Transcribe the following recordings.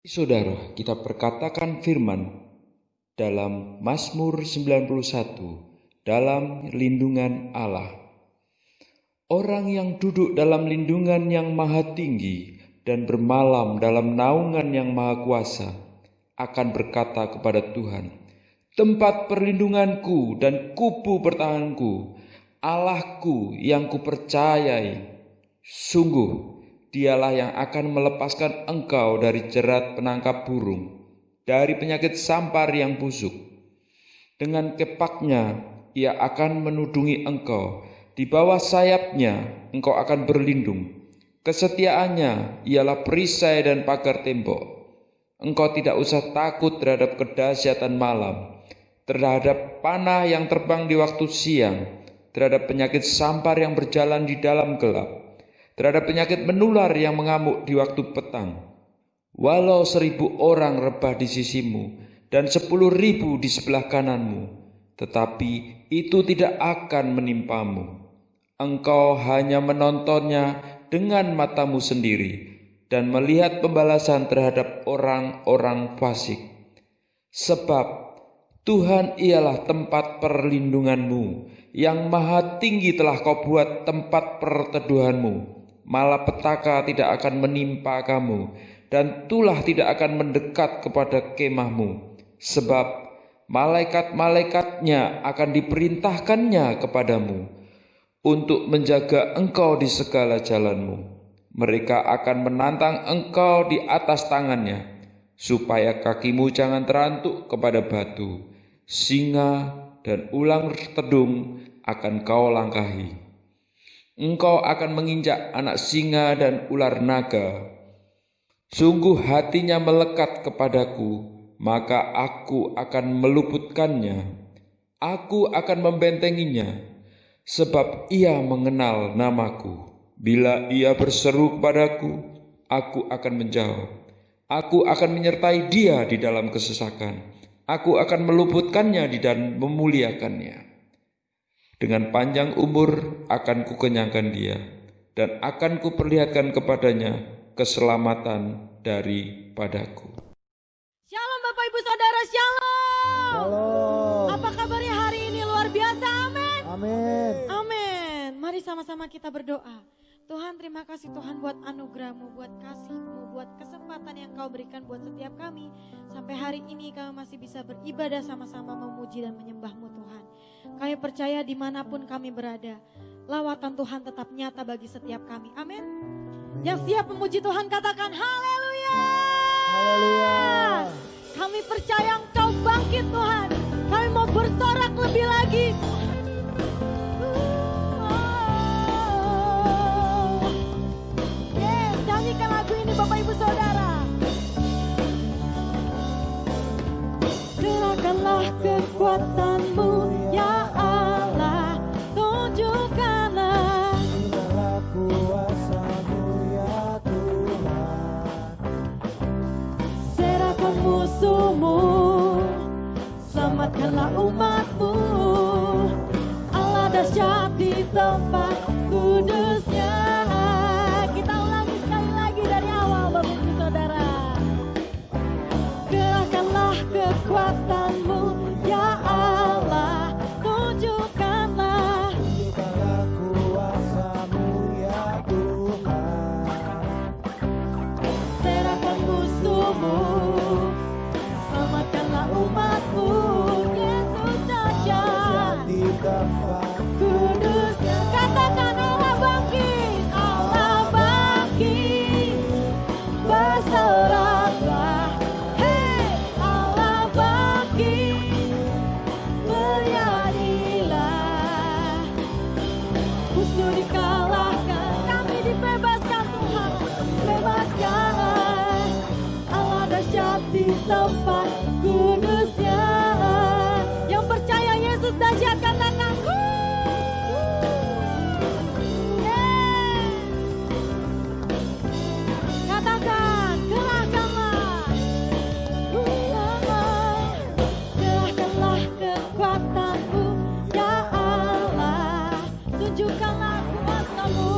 Saudara, kita perkatakan firman dalam Mazmur 91, dalam lindungan Allah. Orang yang duduk dalam lindungan yang maha tinggi dan bermalam dalam naungan yang maha kuasa akan berkata kepada Tuhan, tempat perlindunganku dan kubu pertahananku, Allahku yang kupercayai. Sungguh, Dialah yang akan melepaskan engkau dari jerat penangkap burung, dari penyakit sampar yang busuk. Dengan kepaknya ia akan menudungi engkau, di bawah sayapnya engkau akan berlindung. Kesetiaannya ialah perisai dan pagar tembok. Engkau tidak usah takut terhadap kedahsyatan malam, terhadap panah yang terbang di waktu siang, terhadap penyakit sampar yang berjalan di dalam gelap, terhadap penyakit menular yang mengamuk di waktu petang. Walau 1000 orang rebah di sisimu dan 10.000 di sebelah kananmu, tetapi itu tidak akan menimpamu. Engkau hanya menontonnya dengan matamu sendiri dan melihat pembalasan terhadap orang-orang fasik. Sebab Tuhan ialah tempat perlindunganmu, yang maha tinggi telah kau buat tempat perteduhanmu. Malapetaka tidak akan menimpa kamu, dan tulah tidak akan mendekat kepada kemahmu. Sebab malaikat-malaikatnya akan diperintahkannya kepadamu untuk menjaga engkau di segala jalanmu. Mereka akan menantang engkau di atas tangannya, supaya kakimu jangan terantuk kepada batu. Singa dan ulang tedung akan kau langkahi. Engkau akan menginjak anak singa dan ular naga. Sungguh hatinya melekat kepadaku, maka aku akan meluputkannya. Aku akan membentenginya, sebab ia mengenal namaku. Bila ia berseru kepadaku, aku akan menjawab. Aku akan menyertai dia di dalam kesesakan. Aku akan meluputkannya dan memuliakannya. Dengan panjang umur akan kukenyangkan dia, dan akan kuperlihatkan kepadanya keselamatan daripadaku. Shalom Bapak Ibu Saudara, shalom. Shalom. Apa kabarnya hari ini? Luar biasa, amin. Amin. Amin. Mari sama-sama kita berdoa. Tuhan, terima kasih Tuhan buat anugerah-Mu, buat kasih-Mu, buat kesempatan yang Kau berikan buat setiap kami. Sampai hari ini kami masih bisa beribadah sama-sama memuji dan menyembah-Mu Tuhan. Kami percaya dimanapun kami berada, lawatan Tuhan tetap nyata bagi setiap kami. Amin. Yang siap memuji Tuhan katakan haleluya. Haleluya. Kami percaya Engkau bangkit Tuhan. Kami mau bersorak lebih lagi. Yes, nyanyikan lagu ini Bapak Ibu Saudara. Gerakkanlah kekuatan-Mu ya Allah, tunjukkanlah Kuasa-Mu ya Tuhan. serahkan musuh-Mu, selamatkanlah umat-Mu. Allah dahsyat di tempat kudusnya. Kita ulangi sekali lagi dari awal Bapak Ibu Saudara. Gerakkanlah kekuatan-Mu ya Allah, tunjukkanlah Kuasa-Mu ya Tuhan. serahkan musuh-Mu, selamatkanlah umat-Mu. Yesus dahsyat Di tempat kudusnya. Katakan Allah bangkit, Allah bangkit, bersoraklah. Hei, Allah bangkit, bernyanyilah. Musuh dikalahkan, kami dibebaskan Tuhan, bebaskan. Allah dahsyat di tempat kudusnya. Yang percaya Yesus dahsyat katakan yes. Katakan gerakkanlah. Gerakkanlah kekuatan-Mu ya Allah, tunjukkanlah kuasa-Mu.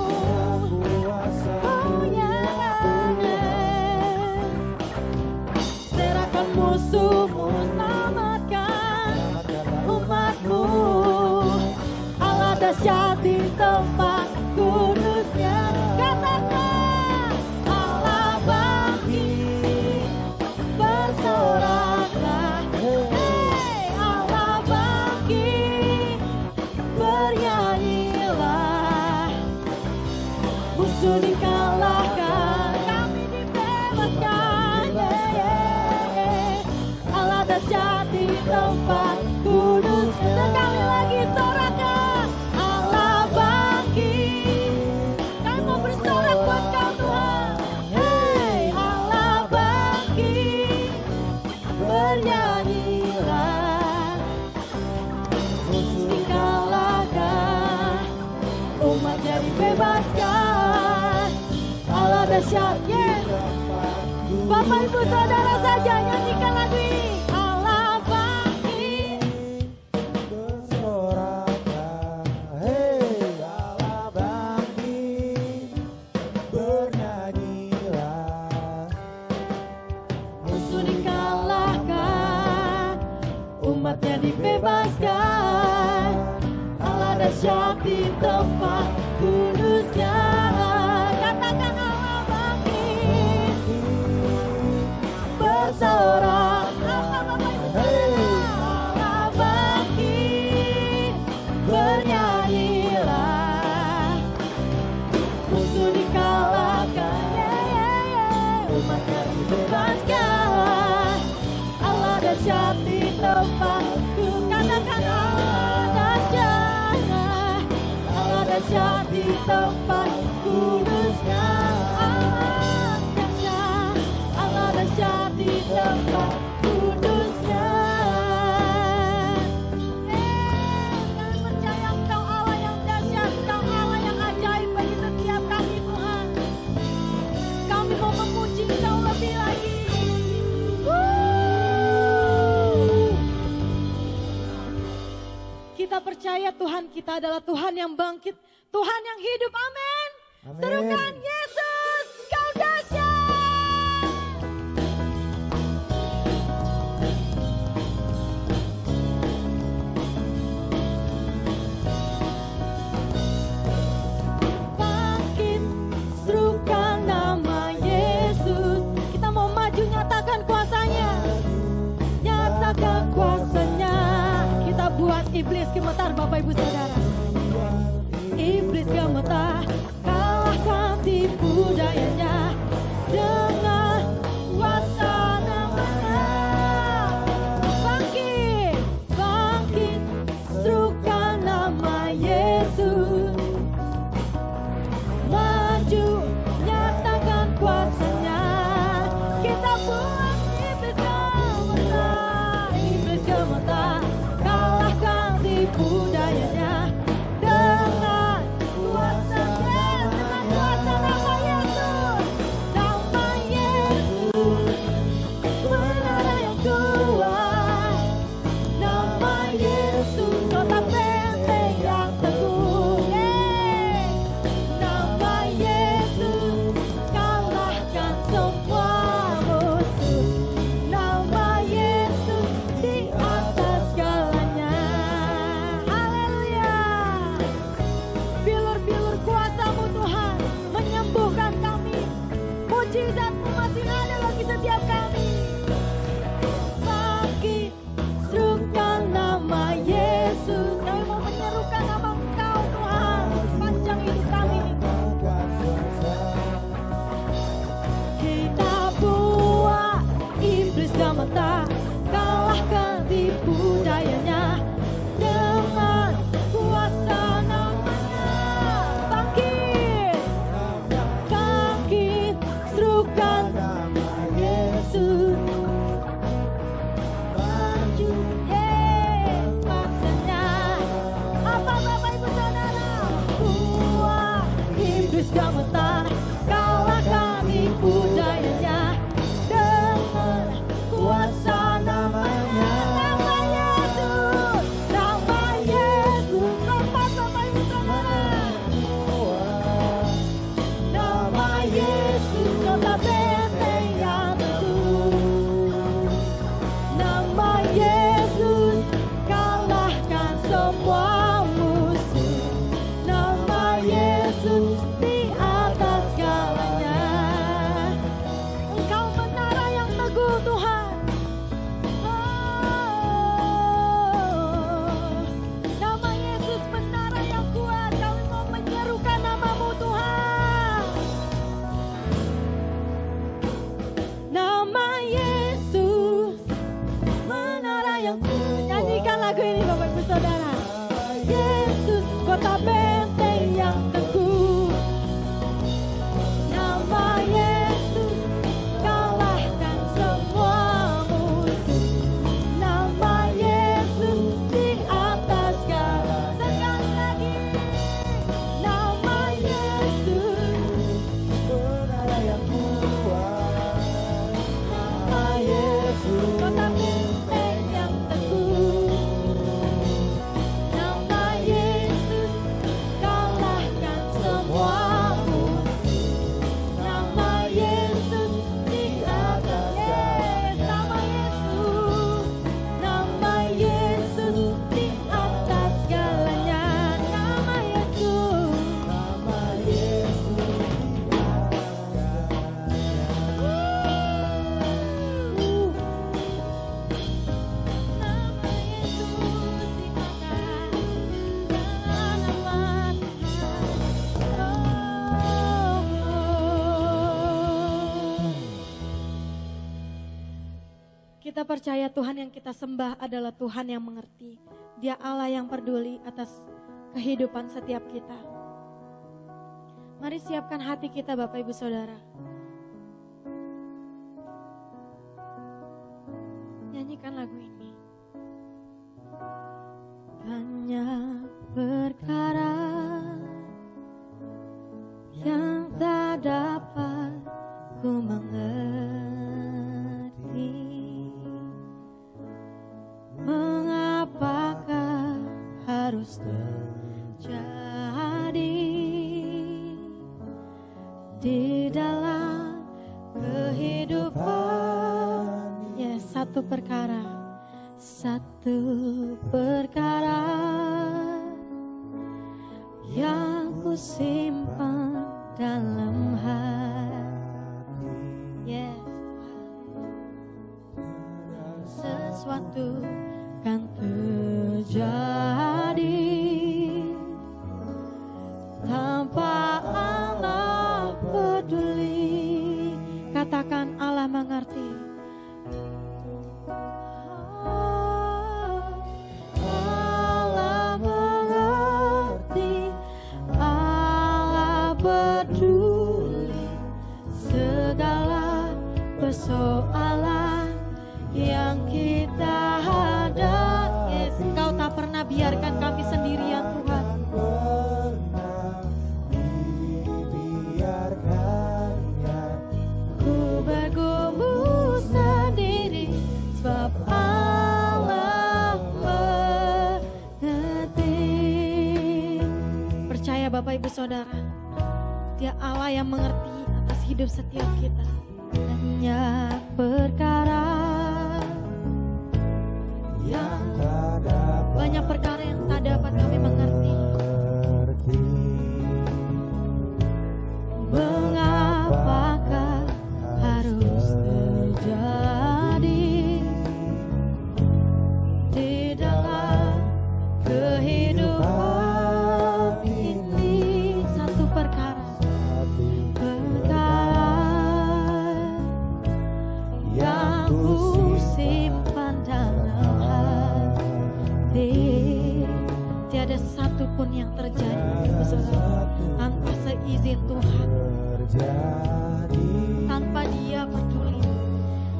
Oh ya, dahsyat. Yes. Bapak Ibu Saudara saja nyanyikan lagu ini. Allah bangkit. Bersoraklah, hei Allah bangkit, bernyanyilah. Musuh dikalahkan, umatnya dibebaskan. Allah dahsyat di tempat kudusnya. Katakan Allah bangkit, bersorak. Allah Bapak Ibu Saudara, Allah bangkit, bernyanyilah. Musuh dikalahkan, umatnya dibebaskan. Allah dahsyat di tempatku. Katakan Allah dahsyat, Allah dahsyat di tempat kudusnya. Allah dahsyat di tempat kudusnya. Kami percaya Engkau Allah yang dahsyat, Engkau Allah yang ajaib bagi setiap kami Tuhan. Kami mau memuji Engkau lebih lagi. Kita percaya Tuhan kita adalah Tuhan yang bangkit, Tuhan yang hidup. Amin. Amin. Serukan Yesus, Kau dahsyat. Bangkit, serukan nama Yesus. Kita mau maju nyatakan kuasanya. Nyatakan kuasanya. Kita buat iblis gemetar Bapak Ibu Saudara. Iblis gemetar, kalahkan tipu dayanya dengan kuasa namanya. Bangkit, bangkit, serukan nama Yesus. Maju, nyatakan kuasanya. Kita buat iblis gemetar, iblis gemetar, kalahkan tipu dayanya dengan kuasa, dengan kuasa nama Yesus. Nama Yesus, menara yang kuat. Nama Yesus, kota benteng yang teguh. Nama Yesus, kalahkan semua musuh. Nama Yesus di atas segalanya. Haleluya. Bilur-bilur kuasa-Mu Tuhan menyembuhkan kami. Mujizat-Mu masih ada bagi setiap kami. Bangkit, serukan nama Yesus. Kami mau menyerukan nama Engkau Tuhan sepanjang hidup kami. Kita buat iblis gemetar, kalahkan tipu dayanya dengan kuasa namanya. Bangkit, bangkit, serukan nama Yesus. Maju, kuasanya. Apa Bapak Ibu Saudara? Buat iblis gemetar, kalahkan tipu dayanya dengan kuasa namanya. Nama Yesus, nama Yesus. Tempat Bapak Ibu Saudara. Nama Yesus, kota benteng yang teguh. Nama Yesus, kalahkan semua musuh. Nama Yesus di atas Kita percaya Tuhan yang kita sembah adalah Tuhan yang mengerti. Dia Allah yang peduli atas kehidupan setiap kita. Mari siapkan hati kita Bapak Ibu Saudara. Nyanyikan lagu ini. Banyak perkara yang tak dapat ku mengerti. Mengapakah harus terjadi di dalam kehidupan? Ya, satu perkara yang ku simpan dalam hati. Yes, sesuatu kan terjadi tanpa Allah peduli. Katakan Allah mengerti. Allah mengerti, Allah peduli segala persoalan yang kita hadapi. Yes, Engkau tak pernah biarkan kami sendirian Tuhan. Ku bergumul sendiri sebab Allah mengerti. Percaya Bapak Ibu Saudara, Dia Allah yang mengerti atas hidup setiap kita. Banyak perkara yang tak dapat kami mengerti. Mengapakah harus terjadi di dalam kehidupan ini? Satu perkara yang ku simpan dalam hati. Tiada satu pun yang terjadi tanpa seizin Tuhan, tanpa Dia peduli,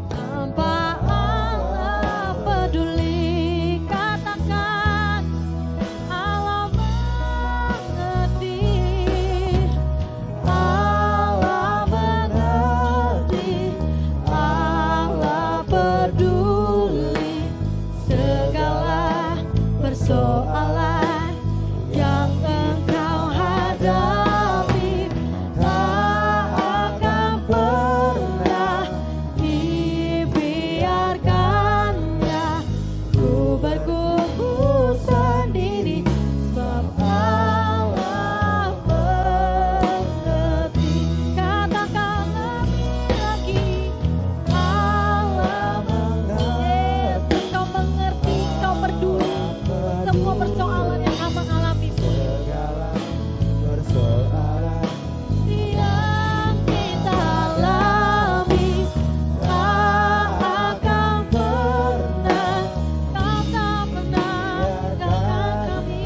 tanpa Allah peduli. Katakan Allah mengerti, Allah mengerti, Allah peduli segala persoalan yang engkau hadapi. Tak akan pernah dibiarkannya. Ku bergumul sendiri sebab Allah mengerti. Katakan lagi, Allah mengerti. Engkau mengerti, Engkau peduli semua persoalan yang abang alami pun, yang kita alami. Tak akan pernah, kau tak pernah tinggalkan kami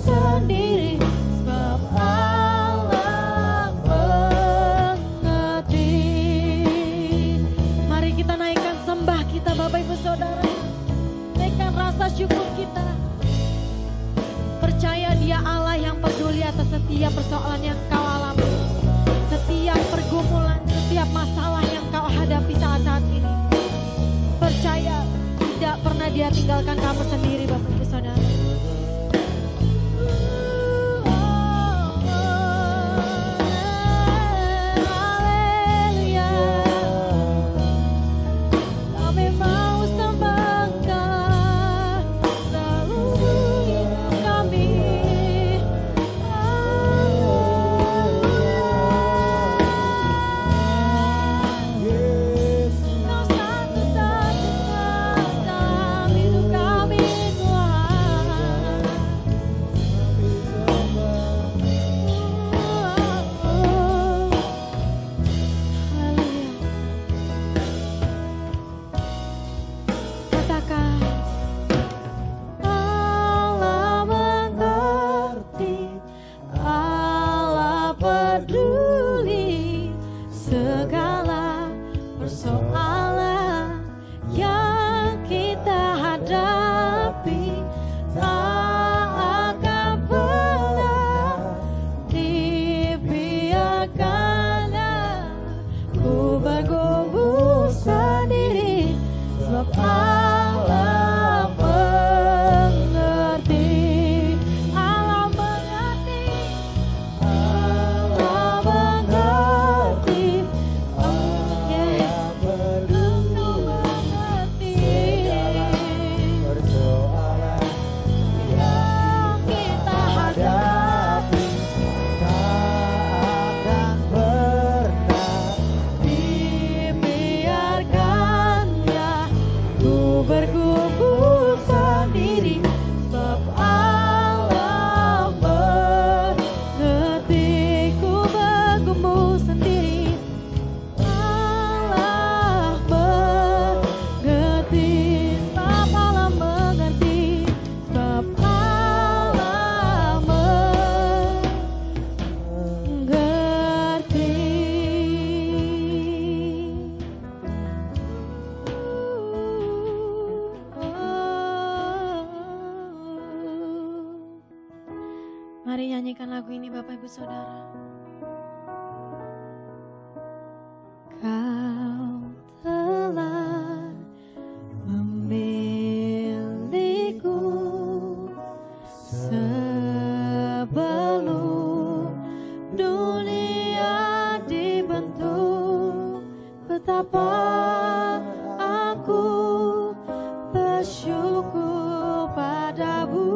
sendiri sebab Allah mengerti. Mari kita naikkan sembah kita Bapak Ibu Saudara. Naikkan rasa syukur kita. Percaya Dia Allah yang peduli atas setiap persoalan yang kau alami, setiap pergumulan, setiap masalah yang kau hadapi saat-saat ini. Percaya tidak pernah Dia tinggalkan kamu sendiri Bapak Ibu Saudara. Haleluya. Kami mau sembah Engkau seluruh hidup kami. Kau satu-satunya dalam hidup kami. Mari nyanyikan lagu ini Bapak Ibu Saudara. Kau telah memilihku sebelum dunia dibentuk. Betapa aku bersyukur padamu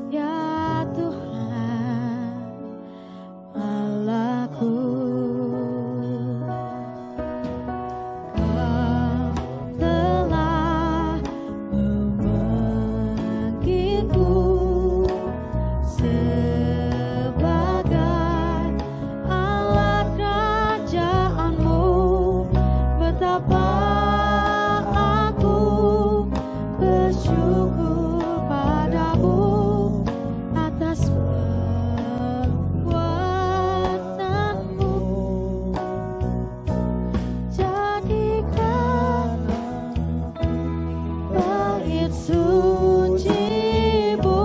ya Tuhan Allahku. Kau telah memanggilku sebagai alat kerajaanmu. Betapa aku bersyukur padamu atas perbuatanmu. Jadikan bait suci-Mu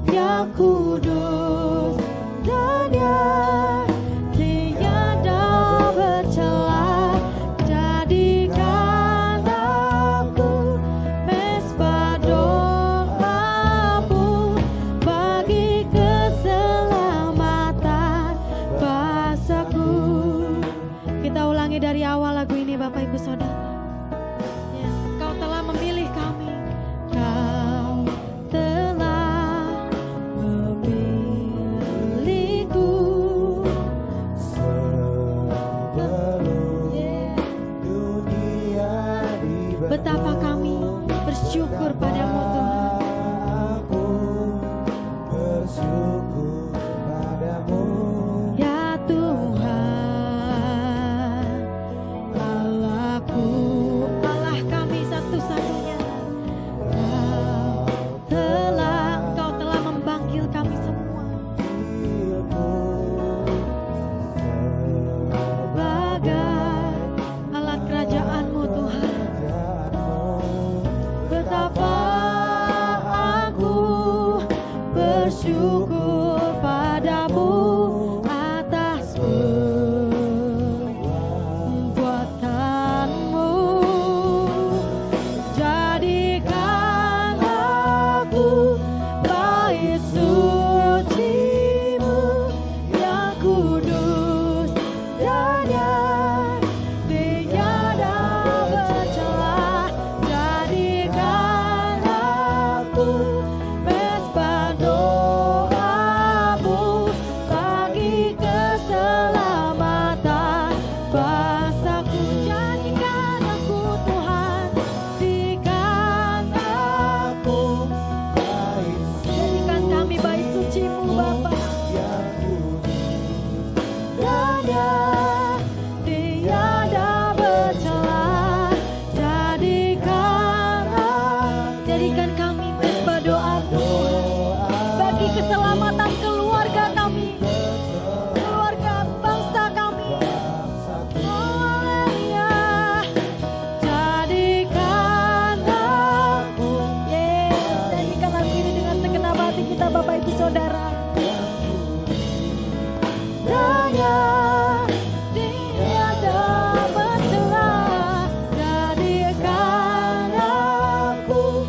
yang kudus dan yang tiada bercela. Jadikan aku mesbah doa-Mu bagi keselamatan bangsaku. Kita ulangi dari awal lagu ini Bapak Ibu Saudara. Yes, Kau telah memilih kami. Kau telah memilihku Sebelum Yeah. dunia dibentuk, Betapa kami bersyukur padamu Tuhan. aku bersyukur padamu Ya Tuhan Allahku, Allah kami satu-satunya. Engkau telah memanggil kami semua sebagai alat kerajaan-Mu Tuhan. Betapa aku bersyukur padamu atas perbuatanmu. Jadikan aku bait suci-Mu yang kudus dan yang tiada bercela. Jadikan aku mesbah doa-Mu bagi keselamatan bangsaku. Jadikan aku Tuhan, jadikan aku, jadikan kami bait suci-Mu Bapa dan yang tiada bercela. Jadikan kami mesbah doa-Mu bagi keselamatan keluarga kami, keluarga bangsa kami. Oh haleluya. Jadikan aku, yes, jadikan lagu ini dengan segenap hati kita Bapak Ibu Saudara. Dan yang tiada bercela. Jadikan aku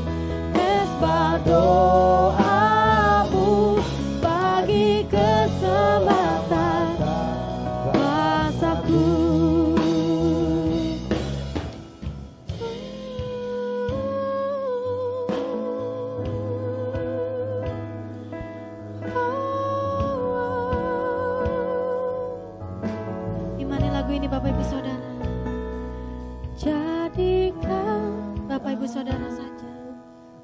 mesbah doa-Mu bagi keselamatan bangsaku. Imani lagu ini Bapak Ibu Saudara. Jadikan Bapak Ibu Saudara saja.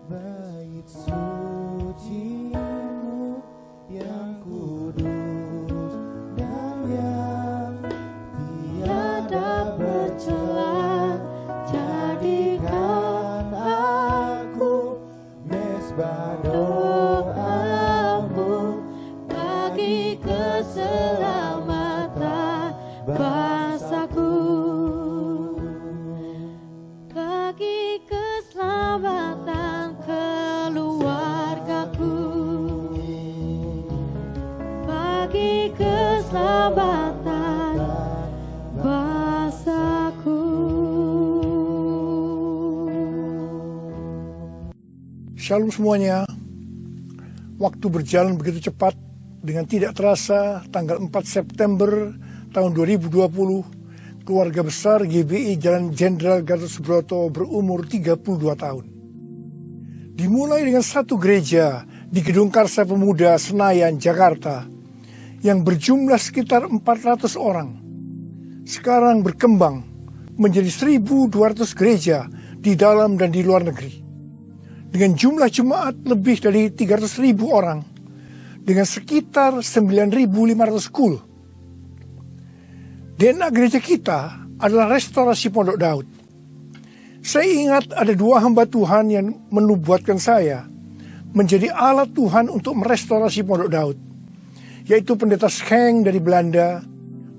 bait suci-Mu yang kudus dan yang tiada bercela. Jadikan aku mesbah doa-Mu bagi keselamatan bangsaku, bagi keselamatan keluargaku. Shalom semuanya. Waktu berjalan begitu cepat, dengan tidak terasa tanggal 4 September tahun 2020, keluarga besar GBI Jalan Jenderal Gatot Subroto berumur 32 tahun. Dimulai dengan satu gereja di Gedung Karsa Pemuda Senayan, Jakarta, yang berjumlah sekitar 400 orang. Sekarang berkembang menjadi 1.200 gereja di dalam dan di luar negeri. Dengan jumlah jemaat lebih dari 300.000 orang, dengan sekitar 9.500 school. DNA gereja kita adalah restorasi Pondok Daud. Saya ingat ada 2 hamba Tuhan yang menubuatkan saya menjadi alat Tuhan untuk merestorasi Pondok Daud, yaitu Pendeta Scheng dari Belanda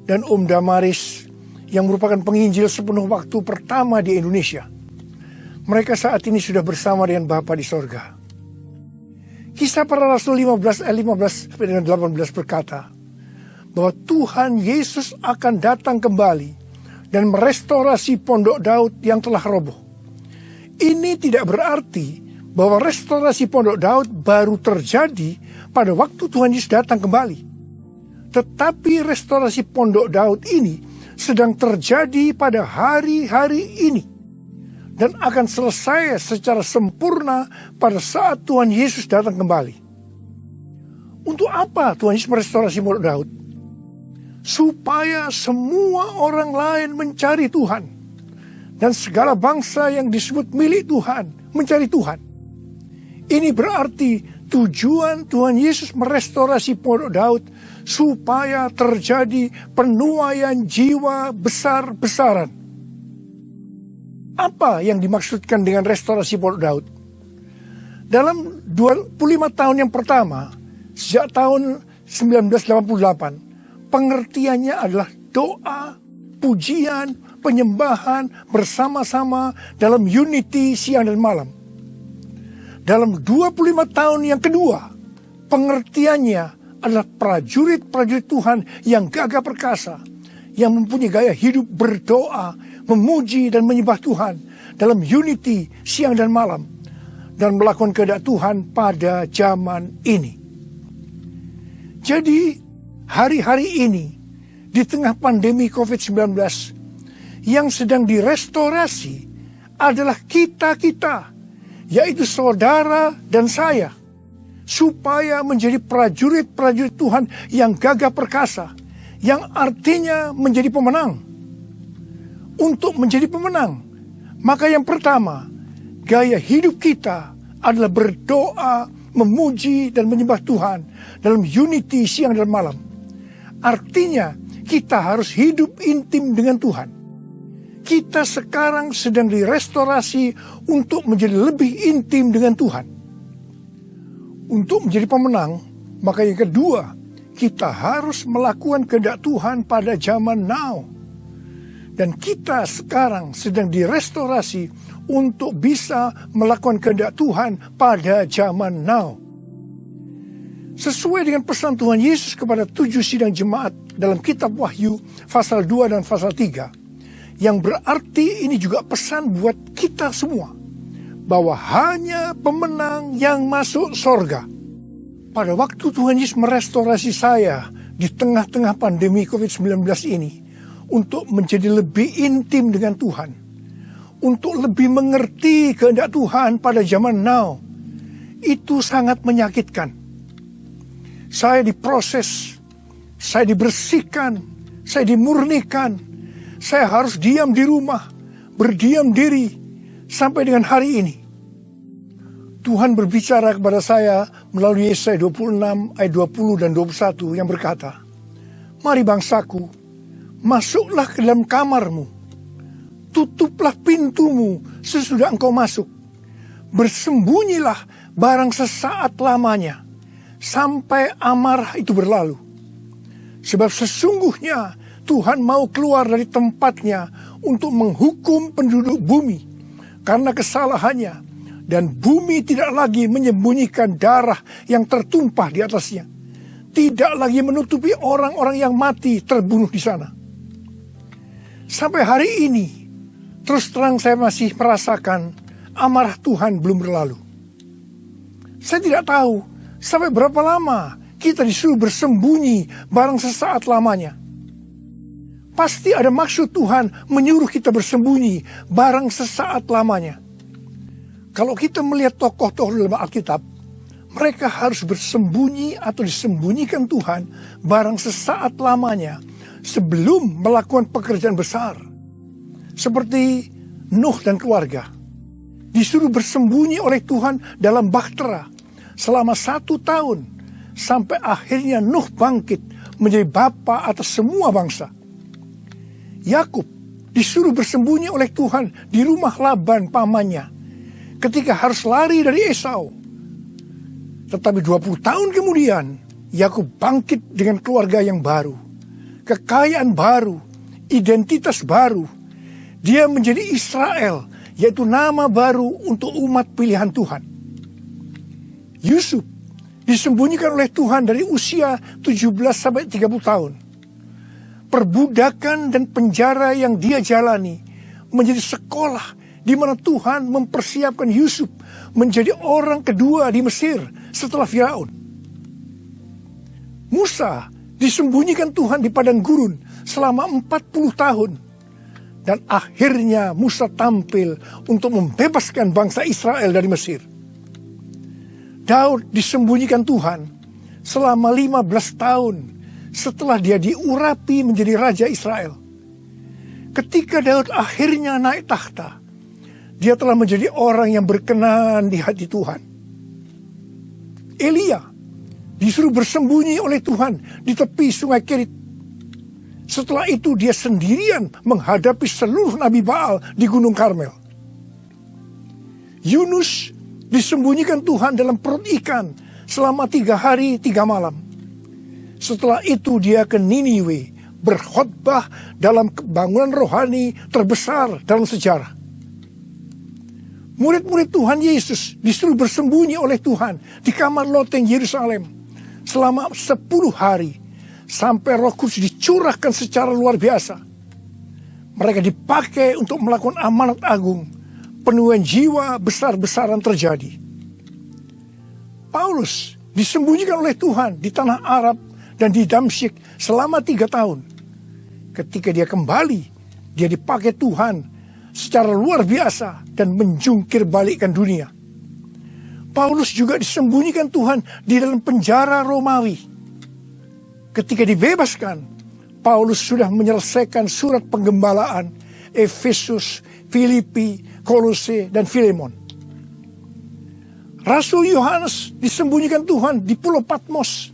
dan Om Damaris yang merupakan penginjil sepenuh waktu pertama di Indonesia. Mereka saat ini sudah bersama dengan Bapa di sorga. Kisah Para Rasul 15 ayat 15-18 berkata bahwa Tuhan Yesus akan datang kembali dan merestorasi Pondok Daud yang telah roboh. Ini tidak berarti bahwa restorasi Pondok Daud baru terjadi pada waktu Tuhan Yesus datang kembali. Tetapi restorasi Pondok Daud ini sedang terjadi pada hari-hari ini dan akan selesai secara sempurna pada saat Tuhan Yesus datang kembali. Untuk apa Tuhan Yesus merestorasi Pondok Daud? Supaya semua orang lain mencari Tuhan dan segala bangsa yang disebut milik Tuhan mencari Tuhan. Ini berarti tujuan Tuhan Yesus merestorasi Pondok Daud supaya terjadi penuaian jiwa besar-besaran. Apa yang dimaksudkan dengan restorasi Pondok Daud? Dalam 25 tahun yang pertama, sejak tahun 1988, pengertiannya adalah doa, pujian, penyembahan bersama-sama dalam unity siang dan malam. Dalam 25 tahun yang kedua, pengertiannya adalah prajurit-prajurit Tuhan yang gagah perkasa, yang mempunyai gaya hidup berdoa, memuji dan menyembah Tuhan dalam unity siang dan malam, dan melakukan kehendak Tuhan pada zaman ini. Jadi, hari-hari ini, di tengah pandemi COVID-19, yang sedang direstorasi adalah kita-kita, yaitu saudara dan saya, supaya menjadi prajurit-prajurit Tuhan yang gagah perkasa, yang artinya menjadi pemenang. Untuk menjadi pemenang, maka yang pertama, gaya hidup kita adalah berdoa, memuji dan menyembah Tuhan dalam unity siang dan malam. Artinya, kita harus hidup intim dengan Tuhan. Kita sekarang sedang direstorasi untuk menjadi lebih intim dengan Tuhan. Untuk menjadi pemenang, maka yang kedua, kita harus melakukan kehendak Tuhan pada zaman now. Dan kita sekarang sedang direstorasi untuk bisa melakukan kehendak Tuhan pada zaman now. Sesuai dengan pesan Tuhan Yesus kepada 7 sidang jemaat dalam kitab Wahyu pasal 2 dan pasal 3, yang berarti ini juga pesan buat kita semua, bahwa hanya pemenang yang masuk sorga. Pada waktu Tuhan Yesus merestorasi saya di tengah-tengah pandemi COVID-19 ini, untuk menjadi lebih intim dengan Tuhan, untuk lebih mengerti kehendak Tuhan pada zaman now, itu sangat menyakitkan. Saya diproses, saya dibersihkan, saya dimurnikan, saya harus diam di rumah, berdiam diri sampai dengan hari ini. Tuhan berbicara kepada saya melalui Yesaya 26 ayat 20 dan 21 yang berkata, "Mari bangsaku, masuklah ke dalam kamarmu, tutuplah pintumu sesudah engkau masuk, bersembunyilah barang sesaat lamanya, sampai amarah itu berlalu. Sebab sesungguhnya Tuhan mau keluar dari tempatnya untuk menghukum penduduk bumi karena kesalahannya, dan bumi tidak lagi menyembunyikan darah yang tertumpah di atasnya, tidak lagi menutupi orang-orang yang mati terbunuh di sana." Sampai hari ini, terus terang saya masih merasakan amarah Tuhan belum berlalu. Saya tidak tahu sampai berapa lama kita disuruh bersembunyi barang sesaat lamanya. Pasti ada maksud Tuhan menyuruh kita bersembunyi barang sesaat lamanya. Kalau kita melihat tokoh-tokoh dalam Alkitab, mereka harus bersembunyi atau disembunyikan Tuhan barang sesaat lamanya sebelum melakukan pekerjaan besar. Seperti Nuh dan keluarga. Disuruh bersembunyi oleh Tuhan dalam bahtera selama 1 tahun. Sampai akhirnya Nuh bangkit menjadi bapa atas semua bangsa. Yakub disuruh bersembunyi oleh Tuhan di rumah Laban pamannya ketika harus lari dari Esau. Tetapi 20 tahun kemudian Yakub bangkit dengan keluarga yang baru, kekayaan baru, identitas baru. Dia menjadi Israel, yaitu nama baru untuk umat pilihan Tuhan. Yusuf disembunyikan oleh Tuhan dari usia 17 sampai 30 tahun. Perbudakan dan penjara yang dia jalani menjadi sekolah di mana Tuhan mempersiapkan Yusuf menjadi orang kedua di Mesir setelah Firaun. Musa disembunyikan Tuhan di padang gurun selama 40 tahun. Dan akhirnya Musa tampil untuk membebaskan bangsa Israel dari Mesir. Daud disembunyikan Tuhan selama 15 tahun setelah dia diurapi menjadi raja Israel. Ketika Daud akhirnya naik takhta, dia telah menjadi orang yang berkenan di hati Tuhan. Elia disuruh bersembunyi oleh Tuhan di tepi sungai Kerit. Setelah itu dia sendirian menghadapi seluruh Nabi Baal di Gunung Karmel. Yunus disembunyikan Tuhan dalam perut ikan selama 3 hari 3 malam. Setelah itu dia ke Niniwe berkhotbah dalam kebangunan rohani terbesar dalam sejarah. Murid-murid Tuhan Yesus disuruh bersembunyi oleh Tuhan di kamar loteng Yerusalem selama 10 hari. Sampai Roh Kudus dicurahkan secara luar biasa. Mereka dipakai untuk melakukan amanat agung. Penuaian jiwa besar-besaran terjadi. Paulus disembunyikan oleh Tuhan di tanah Arab dan di Damsyik selama 3 tahun. Ketika dia kembali, dia dipakai Tuhan secara luar biasa dan menjungkir balikkan dunia. Paulus juga disembunyikan Tuhan di dalam penjara Romawi. Ketika dibebaskan, Paulus sudah menyelesaikan surat penggembalaan Efesus, Filipi, Kolose, dan Filemon. Rasul Yohanes disembunyikan Tuhan di Pulau Patmos,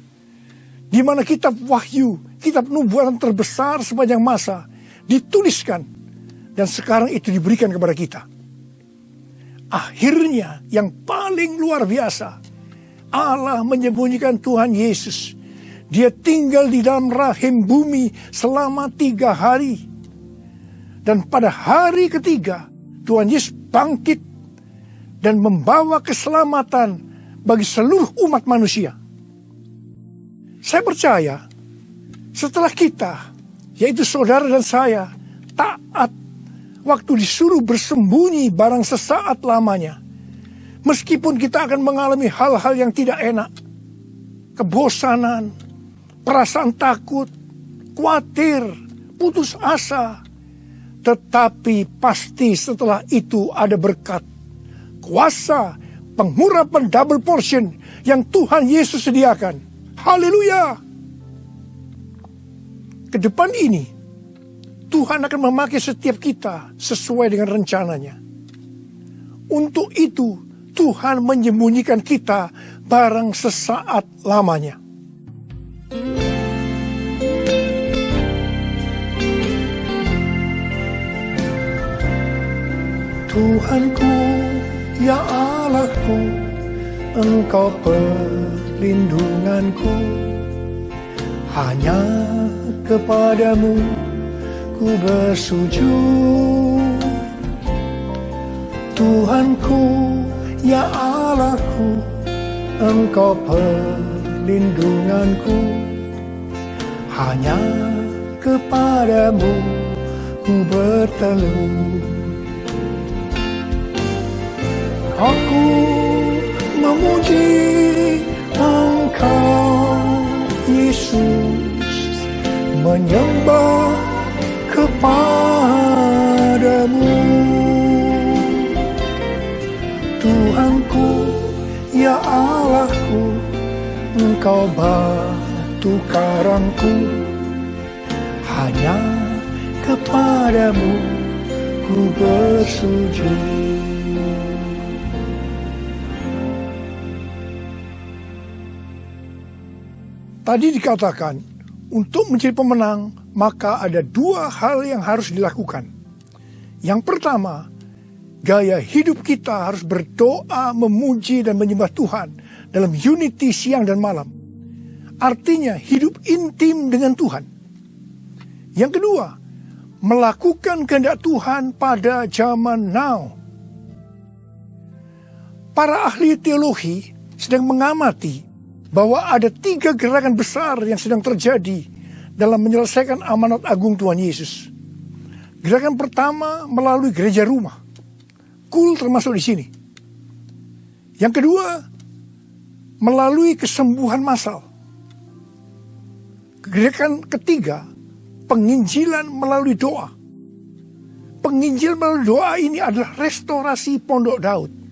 di mana kitab Wahyu, kitab nubuatan terbesar sepanjang masa, dituliskan, dan sekarang itu diberikan kepada kita. Akhirnya, yang paling luar biasa, Allah menyembunyikan Tuhan Yesus. Dia tinggal di dalam rahim bumi selama 3 hari. Dan pada hari ketiga, Tuhan Yesus bangkit dan membawa keselamatan bagi seluruh umat manusia. Saya percaya, setelah kita, yaitu saudara dan saya, taat waktu disuruh bersembunyi barang sesaat lamanya, meskipun kita akan mengalami hal-hal yang tidak enak, kebosanan, perasaan takut, khawatir, putus asa. Tetapi pasti setelah itu ada berkat, kuasa, pengurapan double portion yang Tuhan Yesus sediakan. Haleluya! Kedepan ini, Tuhan akan memakai setiap kita sesuai dengan rencananya. Untuk itu, Tuhan menyembunyikan kita barang sesaat lamanya. Tuhanku, ya Allahku, Engkau perlindunganku. Hanya kepadamu ku bersujud. Tuhanku, ya Allahku, Engkau perlindunganku. Hanya kepadamu ku bertelut. Aku memuji Engkau Yesus, menyembah kepadamu. Tuhanku, ya Allahku, Engkau batu karangku, hanya kepadamu ku bersujud. Tadi dikatakan, untuk menjadi pemenang, maka ada dua hal yang harus dilakukan. Yang pertama, gaya hidup kita harus berdoa, memuji, dan menyembah Tuhan dalam unity siang dan malam. Artinya hidup intim dengan Tuhan. Yang kedua, melakukan kehendak Tuhan pada zaman now. Para ahli teologi sedang mengamati bahwa ada 3 gerakan besar yang sedang terjadi dalam menyelesaikan amanat agung Tuhan Yesus. Gerakan pertama melalui gereja rumah. Kul termasuk di sini. Yang kedua, melalui kesembuhan massal. Gerakan ketiga, penginjilan melalui doa. Penginjilan melalui doa ini adalah restorasi Pondok Daud.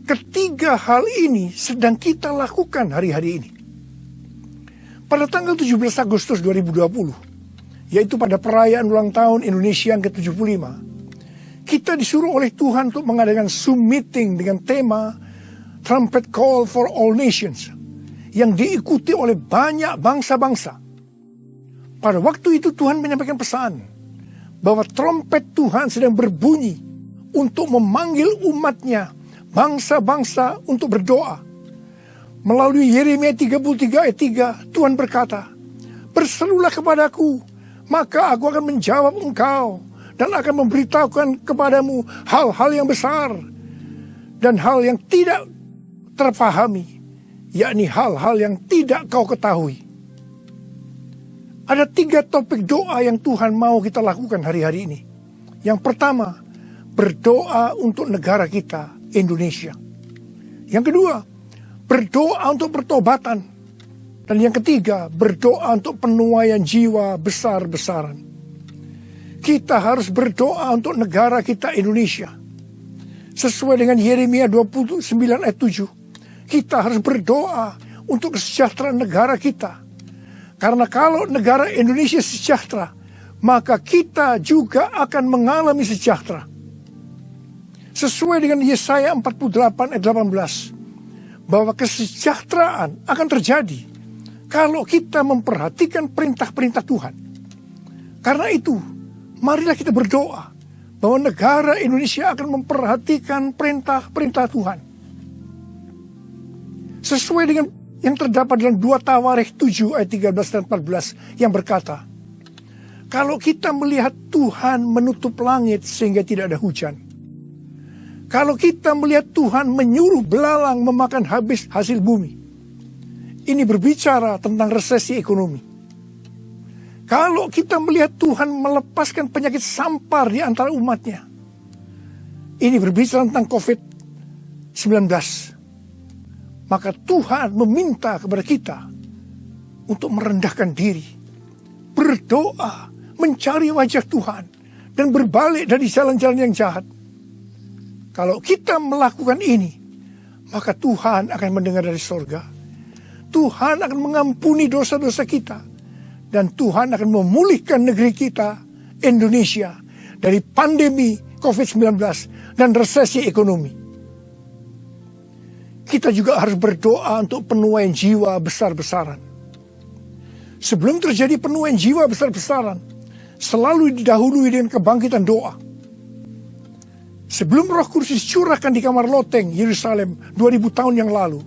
Ketiga hal ini sedang kita lakukan hari-hari ini. Pada tanggal 17 Agustus 2020, yaitu pada perayaan ulang tahun Indonesia yang ke-75, kita disuruh oleh Tuhan untuk mengadakan Zoom meeting dengan tema Trumpet Call for All Nations, yang diikuti oleh banyak bangsa-bangsa. Pada waktu itu Tuhan menyampaikan pesan bahwa trompet Tuhan sedang berbunyi untuk memanggil umatnya, bangsa-bangsa, untuk berdoa. Melalui Yeremia 33 ayat 3, Tuhan berkata, "Berserulah kepadaku, maka aku akan menjawab engkau, dan akan memberitahukan kepadamu hal-hal yang besar dan hal yang tidak terpahami, yakni hal-hal yang tidak kau ketahui." Ada 3 topik doa yang Tuhan mau kita lakukan hari-hari ini. Yang pertama, berdoa untuk negara kita, Indonesia. Yang kedua, berdoa untuk pertobatan. Dan yang ketiga, berdoa untuk penuaian jiwa besar-besaran. Kita harus berdoa untuk negara kita, Indonesia. Sesuai dengan Yeremia 29 ayat 7, kita harus berdoa untuk kesejahteraan negara kita. Karena kalau negara Indonesia sejahtera, maka kita juga akan mengalami sejahtera. Sesuai dengan Yesaya 48 ayat 18, bahwa kesejahteraan akan terjadi kalau kita memperhatikan perintah-perintah Tuhan. Karena itu, marilah kita berdoa bahwa negara Indonesia akan memperhatikan perintah-perintah Tuhan. Sesuai dengan yang terdapat dalam 2 Tawarikh 7 ayat 13 dan 14 yang berkata, kalau kita melihat Tuhan menutup langit sehingga tidak ada hujan, kalau kita melihat Tuhan menyuruh belalang memakan habis hasil bumi, ini berbicara tentang resesi ekonomi. Kalau kita melihat Tuhan melepaskan penyakit sampar di antara umatnya, ini berbicara tentang COVID-19. Maka Tuhan meminta kepada kita untuk merendahkan diri, berdoa, mencari wajah Tuhan, dan berbalik dari jalan-jalan yang jahat. Kalau kita melakukan ini, maka Tuhan akan mendengar dari surga. Tuhan akan mengampuni dosa-dosa kita. Dan Tuhan akan memulihkan negeri kita, Indonesia, dari pandemi COVID-19 dan resesi ekonomi. Kita juga harus berdoa untuk penuaian jiwa besar-besaran. Sebelum terjadi penuaian jiwa besar-besaran, selalu didahului dengan kebangkitan doa. Sebelum Roh Kudus dicurahkan di kamar loteng Yerusalem 2000 tahun yang lalu,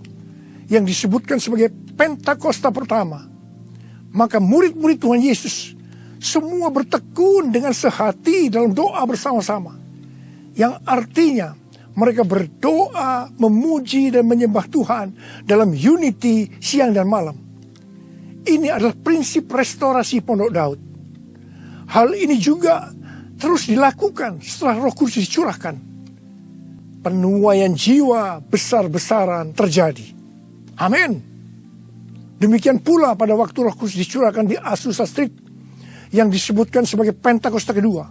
yang disebutkan sebagai Pentakosta pertama, maka murid-murid Tuhan Yesus semua bertekun dengan sehati dalam doa bersama-sama, yang artinya mereka berdoa, memuji dan menyembah Tuhan dalam unity siang dan malam. Ini adalah prinsip restorasi Pondok Daud. Hal ini juga terus dilakukan setelah Roh Kudus dicurahkan. penuaian jiwa besar-besaran terjadi. Amin. Demikian pula pada waktu Roh Kudus dicurahkan di Azusa Street yang disebutkan sebagai Pentakosta kedua.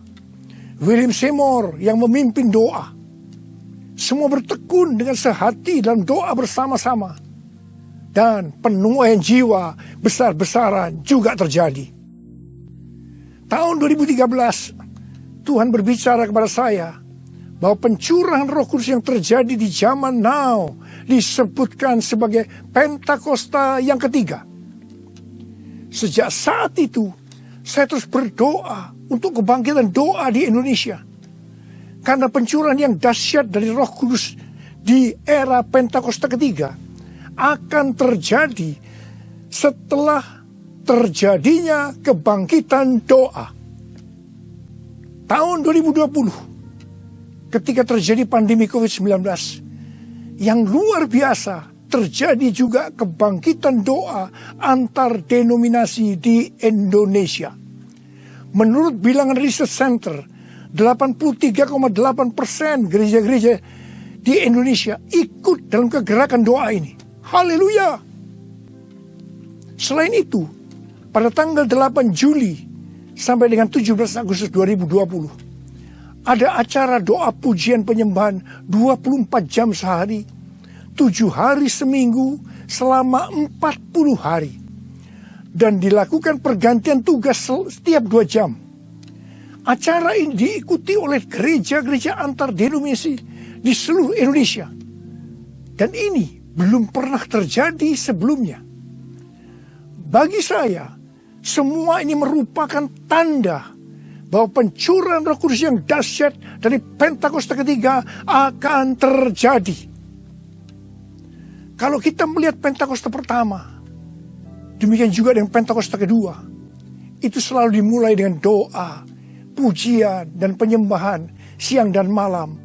William Seymour yang memimpin doa. Semua bertekun dengan sehati dalam doa bersama-sama. Dan penuaian jiwa besar-besaran juga terjadi. Tahun 2013, Tuhan berbicara kepada saya bahwa pencurahan Roh Kudus yang terjadi di zaman now disebutkan sebagai Pentakosta yang ketiga. Sejak saat itu, saya terus berdoa untuk kebangkitan doa di Indonesia. Karena pencurahan yang dahsyat dari Roh Kudus di era Pentakosta ketiga akan terjadi setelah terjadinya kebangkitan doa. Tahun 2020, ketika terjadi pandemi COVID-19, yang luar biasa, terjadi juga kebangkitan doa antar denominasi di Indonesia. Menurut bilangan Research Center, 83,8% gereja-gereja di Indonesia ikut dalam kegerakan doa ini. Haleluya! Selain itu, pada tanggal 8 Juli sampai dengan 17 Agustus 2020, ada acara doa pujian penyembahan 24 jam sehari, 7 hari seminggu, selama 40 hari. Dan dilakukan pergantian tugas setiap 2 jam. Acara ini diikuti oleh gereja-gereja antar denominasi di seluruh Indonesia. Dan ini belum pernah terjadi sebelumnya. Bagi saya, semua ini merupakan tanda bahwa pencurahan Roh Kudus yang dahsyat dari Pentakosta ketiga akan terjadi. Kalau kita melihat Pentakosta pertama, demikian juga dengan Pentakosta kedua, itu selalu dimulai dengan doa, pujian, dan penyembahan siang dan malam,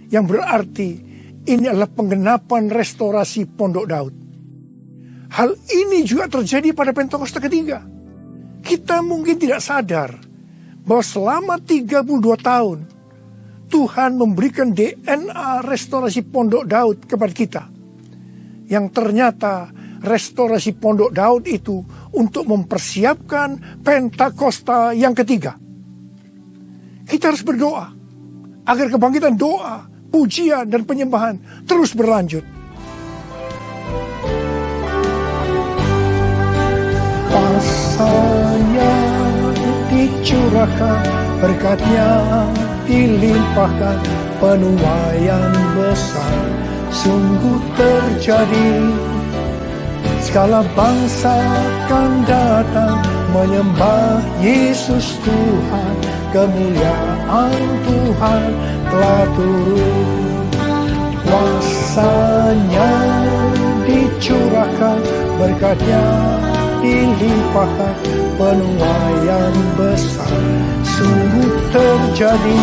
yang berarti ini adalah penggenapan restorasi Pondok Daud. Hal ini juga terjadi pada Pentakosta ketiga. Kita mungkin tidak sadar bahwa selama 32 tahun Tuhan memberikan DNA restorasi Pondok Daud kepada kita. Yang ternyata restorasi Pondok Daud itu untuk mempersiapkan Pentakosta yang ketiga. Kita harus berdoa agar kebangkitan doa, pujian, dan penyembahan terus berlanjut. Kuasa-Nya dicurahkan, berkat-Nya dilimpahkan, penuaian besar sungguh terjadi. Segala bangsa akan datang menyembah Yesus Tuhan, kemuliaan Tuhan telah turun. Kuasa-Nya dicurahkan, berkat-Nya dilimpahkan, penuaian besar sungguh terjadi.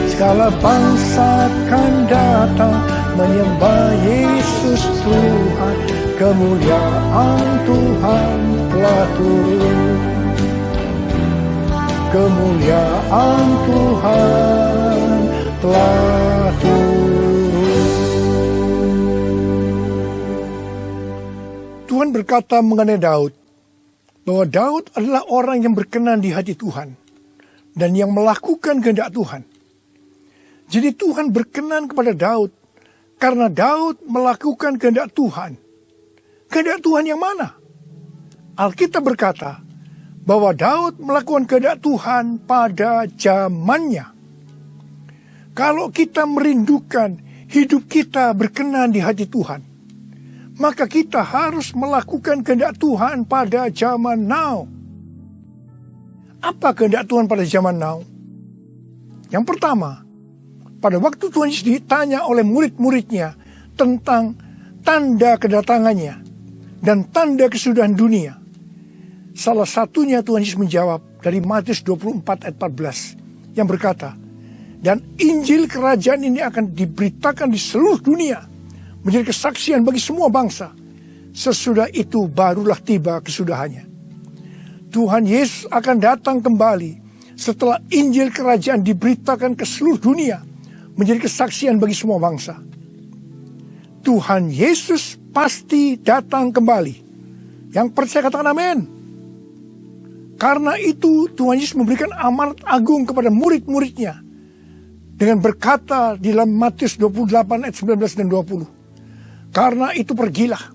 Segala bangsa akan datang menyembah Yesus Tuhan, kemuliaan Tuhan telah turun. Kemuliaan Tuhan telah turun. Tuhan berkata mengenai Daud, bahwa Daud adalah orang yang berkenan di hati Tuhan, dan yang melakukan kehendak Tuhan. Jadi Tuhan berkenan kepada Daud, karena Daud melakukan kehendak Tuhan. Kehendak Tuhan yang mana? Alkitab berkata, bahwa Daud melakukan kehendak Tuhan pada zamannya. Kalau kita merindukan hidup kita berkenan di hati Tuhan, maka kita harus melakukan kehendak Tuhan pada zaman now. Apa kehendak Tuhan pada zaman now? Yang pertama, pada waktu Tuhan Yesus ditanya oleh murid-muridnya tentang tanda kedatangannya dan tanda kesudahan dunia, salah satunya Tuhan Yesus menjawab dari Matius 24 ayat 14 yang berkata, dan Injil kerajaan ini akan diberitakan di seluruh dunia menjadi kesaksian bagi semua bangsa. Sesudah itu barulah tiba kesudahannya. Tuhan Yesus akan datang kembali setelah Injil kerajaan diberitakan ke seluruh dunia menjadi kesaksian bagi semua bangsa. Tuhan Yesus pasti datang kembali. Yang percaya katakan amin. Karena itu Tuhan Yesus memberikan amanat agung kepada murid-muridnya dengan berkata di dalam Matius 28 ayat 19 dan 20. Karena itu pergilah,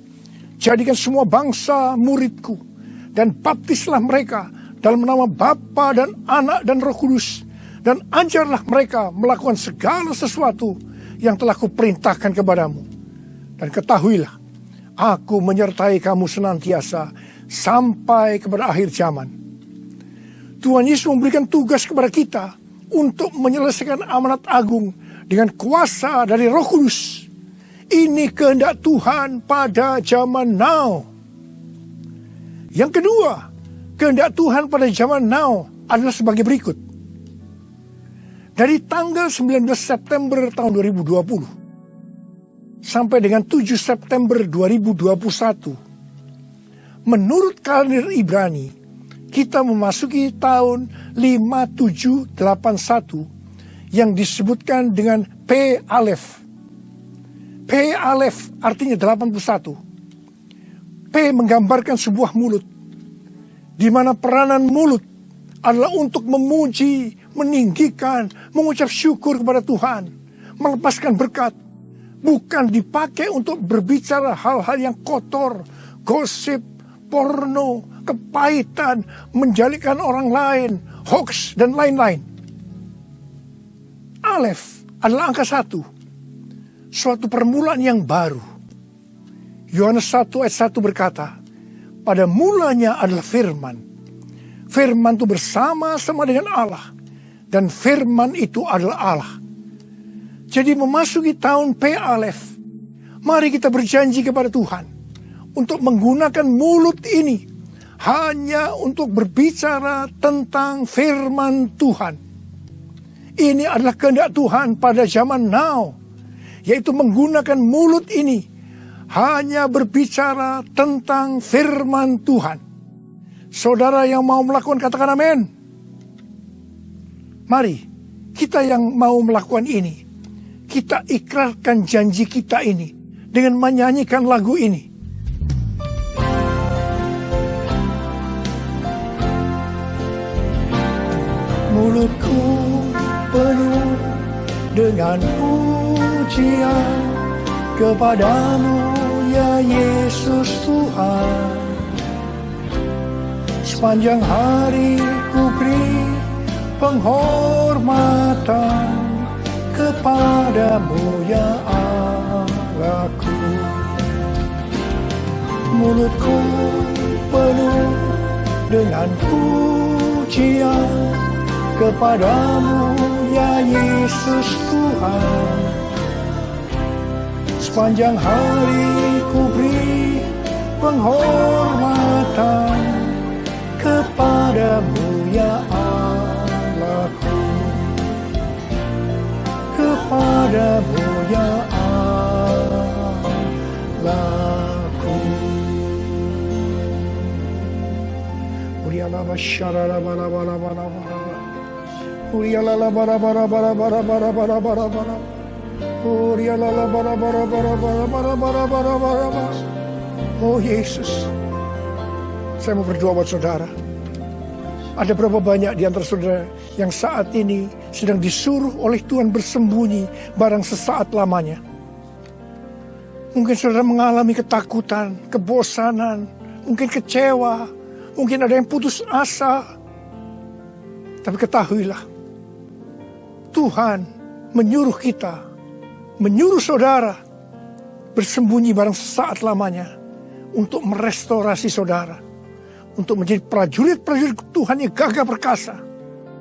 jadikan semua bangsa muridku, dan baptislah mereka dalam nama Bapa dan Anak dan Roh Kudus, dan ajarlah mereka melakukan segala sesuatu yang telah kuperintahkan kepadamu. Dan ketahuilah, aku menyertai kamu senantiasa sampai kepada akhir zaman. Tuhan Yesus memberikan tugas kepada kita untuk menyelesaikan amanat agung dengan kuasa dari Roh Kudus. Ini kehendak Tuhan pada zaman now. Yang kedua, kehendak Tuhan pada zaman now adalah sebagai berikut. Dari tanggal 19 September tahun 2020 sampai dengan 7 September 2021, menurut kalender Ibrani, kita memasuki tahun 5781 yang disebutkan dengan P Alef. P Alef artinya 81. P menggambarkan sebuah mulut, di mana peranan mulut adalah untuk memuji, meninggikan, mengucap syukur kepada Tuhan, melepaskan berkat, bukan dipakai untuk berbicara hal-hal yang kotor, gosip, porno, kepahitan, menjalikan orang lain, hoax, dan lain-lain. Alef adalah angka 1. Suatu permulaan yang baru. Yohanes 1 ayat 1 berkata, pada mulanya adalah firman. Firman itu bersama-sama dengan Allah. Dan firman itu adalah Allah. Jadi memasuki tahun P Alef, mari kita berjanji kepada Tuhan untuk menggunakan mulut ini hanya untuk berbicara tentang firman Tuhan. Ini adalah kehendak Tuhan pada zaman now, yaitu menggunakan mulut ini hanya berbicara tentang firman Tuhan. Saudara yang mau melakukan katakan amin. Mari kita yang mau melakukan ini, kita ikrarkan janji kita ini dengan menyanyikan lagu ini. Mulutku penuh dengan pujian kepadamu ya Yesus Tuhan. Sepanjang hari ku beri penghormatan kepadamu ya Allahku. Mulutku penuh dengan pujian kepadamu ya Yesus Tuhan. Sepanjang hari ku beri penghormatan kepadamu ya Allahku. Kepadamu ya Allahku. Urialala syarala bala bala bala bala. Urialala bara bara bara bara bara bara bara bara. Urialala bara bara bara bara bara bara bara bara bara. Oh Yesus, saya mau berdoa buat saudara. Ada berapa banyak di antara saudara yang saat ini sedang disuruh oleh Tuhan bersembunyi barang sesaat lamanya. Mungkin saudara mengalami ketakutan, kebosanan, mungkin kecewa, mungkin ada yang putus asa. Tapi ketahuilah, Tuhan menyuruh kita, menyuruh saudara bersembunyi barang sesaat lamanya untuk merestorasi saudara, untuk menjadi prajurit-prajurit Tuhan yang gagah perkasa,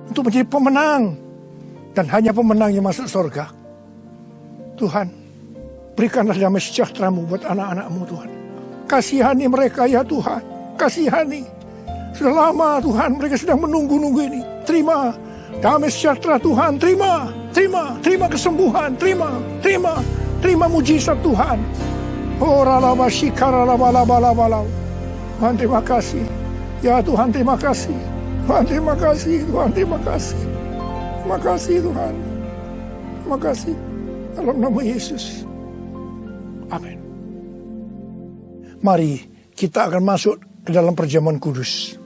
untuk menjadi pemenang, dan hanya pemenang yang masuk surga. Tuhan, berikanlah damai sejahtera-Mu buat anak-anak-Mu Tuhan. Kasihani mereka ya Tuhan, kasihani. Sudah lama Tuhan mereka sedang menunggu-nunggu ini. Terima damai sejahtera Tuhan, terima kesembuhan, terima mujizat Tuhan. Oh ralabashikara. Tuhan terima kasih. Ya Tuhan terima kasih. Tuhan terima kasih. Tuhan terima kasih. Terima kasih Tuhan. Terima kasih. Dalam nama Yesus. Amin. Mari kita akan masuk ke dalam perjamuan kudus.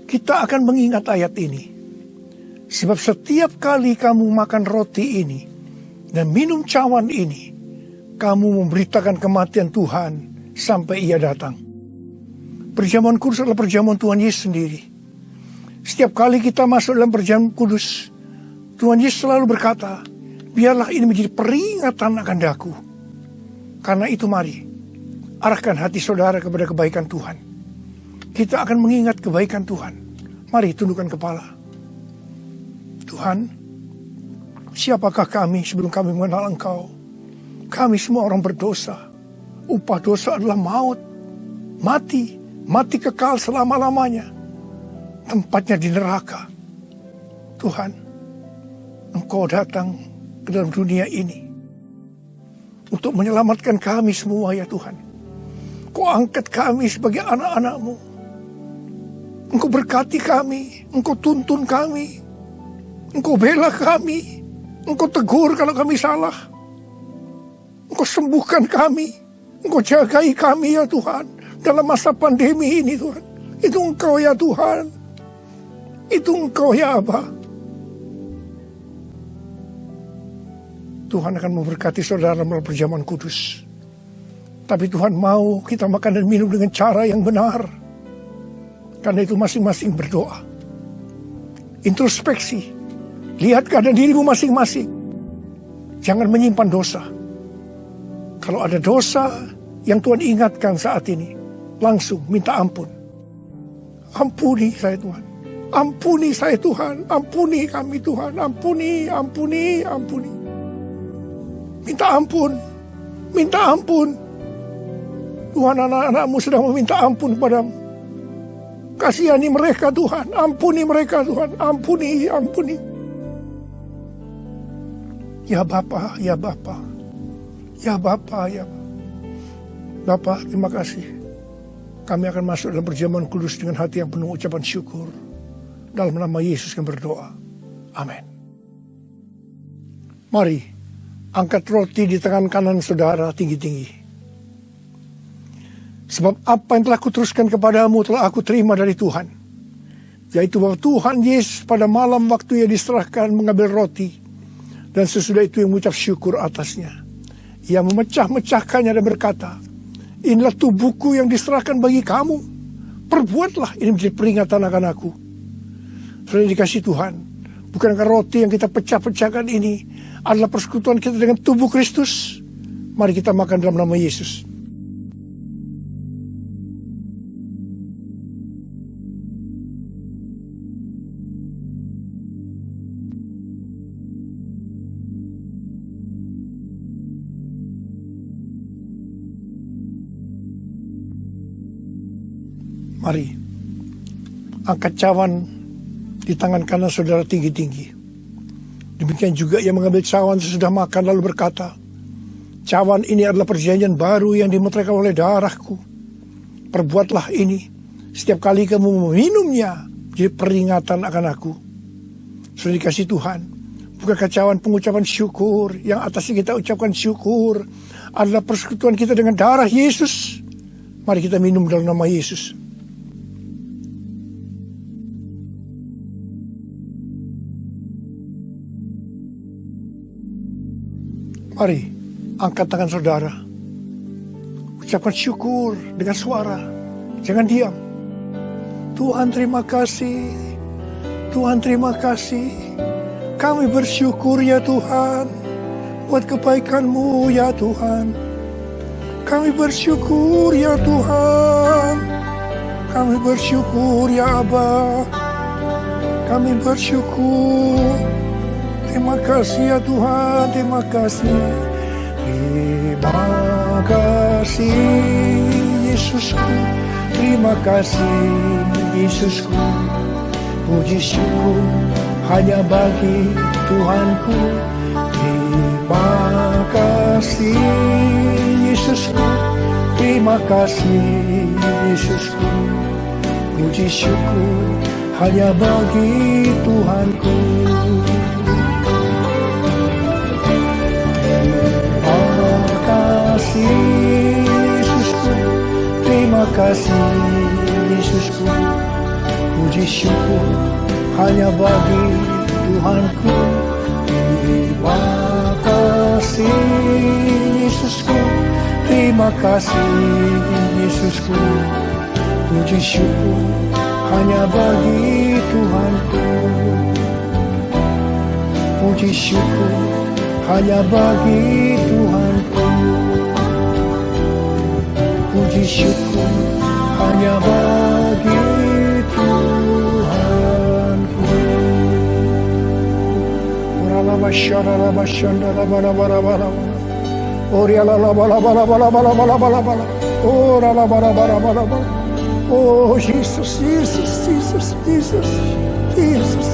Kita akan mengingat ayat ini. Sebab setiap kali kamu makan roti ini dan minum cawan ini, kamu memberitakan kematian Tuhan sampai Ia datang. Perjamuan kudus adalah perjamuan Tuhan Yesus sendiri. Setiap kali kita masuk dalam perjamuan kudus, Tuhan Yesus selalu berkata, biarlah ini menjadi peringatan akan daku. Karena itu mari, arahkan hati saudara kepada kebaikan Tuhan. Kita akan mengingat kebaikan Tuhan. Mari tundukkan kepala. Tuhan, siapakah kami sebelum kami mengenal Engkau? Kami semua orang berdosa. Upah dosa adalah maut. Mati kekal selama-lamanya. Tempatnya di neraka. Tuhan, Engkau datang ke dalam dunia ini untuk menyelamatkan kami semua ya Tuhan. Kau angkat kami sebagai anak-anak-Mu. Engkau berkati kami, Engkau tuntun kami, Engkau bela kami, Engkau tegur kalau kami salah. Engkau sembuhkan kami, Engkau jagai kami ya Tuhan. Dalam masa pandemi ini Tuhan. Itu Engkau ya Tuhan. Itu Engkau ya Aba. Tuhan akan memberkati saudara melalui perjamuan kudus. Tapi Tuhan mau kita makan dan minum dengan cara yang benar. Karena itu masing-masing berdoa. Introspeksi. Lihat keadaan dirimu masing-masing. Jangan menyimpan dosa. Kalau ada dosa yang Tuhan ingatkan saat ini, langsung minta ampun. Ampuni saya Tuhan. Ampuni saya Tuhan. Ampuni kami Tuhan. Ampuni. Minta ampun. Minta ampun. Tuhan, anak-anak-Mu sedang meminta ampun kepadamu. Kasihani mereka Tuhan. Ampuni mereka Tuhan. Ampuni. Ya Bapa, ya Bapa. Ya Bapa, ya Bapa. Bapa, terima kasih. Kami akan masuk dalam perjamuan kudus dengan hati yang penuh ucapan syukur. Dalam nama Yesus kami berdoa. Amin. Mari, angkat roti di tangan kanan saudara tinggi-tinggi. Sebab apa yang telah kuteruskan kepadamu telah aku terima dari Tuhan. Yaitu bahwa Tuhan Yesus pada malam waktu Ia diserahkan mengambil roti. Dan sesudah itu yang mengucap syukur atasnya. Ia memecah-mecahkannya dan berkata, inilah tubuhku yang diserahkan bagi kamu. Perbuatlah ini menjadi peringatan akan aku. Sudah dikasih Tuhan. Bukankah roti yang kita pecah-pecahkan ini adalah persekutuan kita dengan tubuh Kristus? Mari kita makan dalam nama Yesus. Mari, angkat cawan di tangan kanan saudara tinggi-tinggi. Demikian juga ia mengambil cawan sesudah makan lalu berkata, cawan ini adalah perjanjian baru yang dimeteraikan oleh darahku. Perbuatlah ini setiap kali kamu meminumnya, jadi peringatan akan aku. Sudah dikasih Tuhan. Bukankah cawan pengucapan syukur yang atasnya kita ucapkan syukur adalah persekutuan kita dengan darah Yesus? Mari kita minum dalam nama Yesus. Mari, angkat tangan saudara. Ucapkan syukur dengan suara. Jangan diam. Tuhan terima kasih. Tuhan terima kasih. Kami bersyukur ya Tuhan. Buat kebaikan-Mu ya Tuhan. Kami bersyukur ya Tuhan. Kami bersyukur ya Aba. Kami bersyukur. Terima kasih ya Tuhan, terima kasih. Terima kasih Yesusku. Terima kasih Yesusku. Puji syukur hanya bagi Tuhanku. Terima kasih Yesusku. Terima kasih Yesusku. Puji syukur hanya bagi Tuhanku. kasih Yesusku, terima kasih Yesusku. Puji syukur hanya bagi Tuhanku. Terima kasih Yesusku, terima kasih Yesusku. Puji syukur hanya bagi Tuhanku. Puji syukur hanya bagi Tuhanku. Puji syukur hanya bagi Tuhanku. Oh Jesus, Jesus, Jesus, Jesus, Jesus,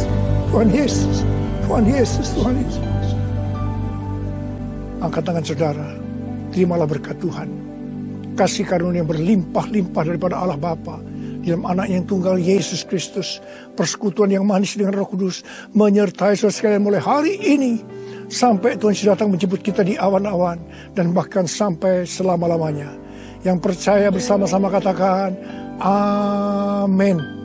Tuhan Yesus, Tuhan Yesus, Tuhan Yesus. Angkat tangan saudara, terimalah berkat Tuhan. Kasih karunia yang berlimpah-limpah daripada Allah Bapa di dalam anak yang tunggal Yesus Kristus. Persekutuan yang manis dengan Roh Kudus menyertai saudara sekalian mulai hari ini sampai Tuhan Yesus datang menjemput kita di awan-awan dan bahkan sampai selama-lamanya. Yang percaya bersama-sama katakan amin.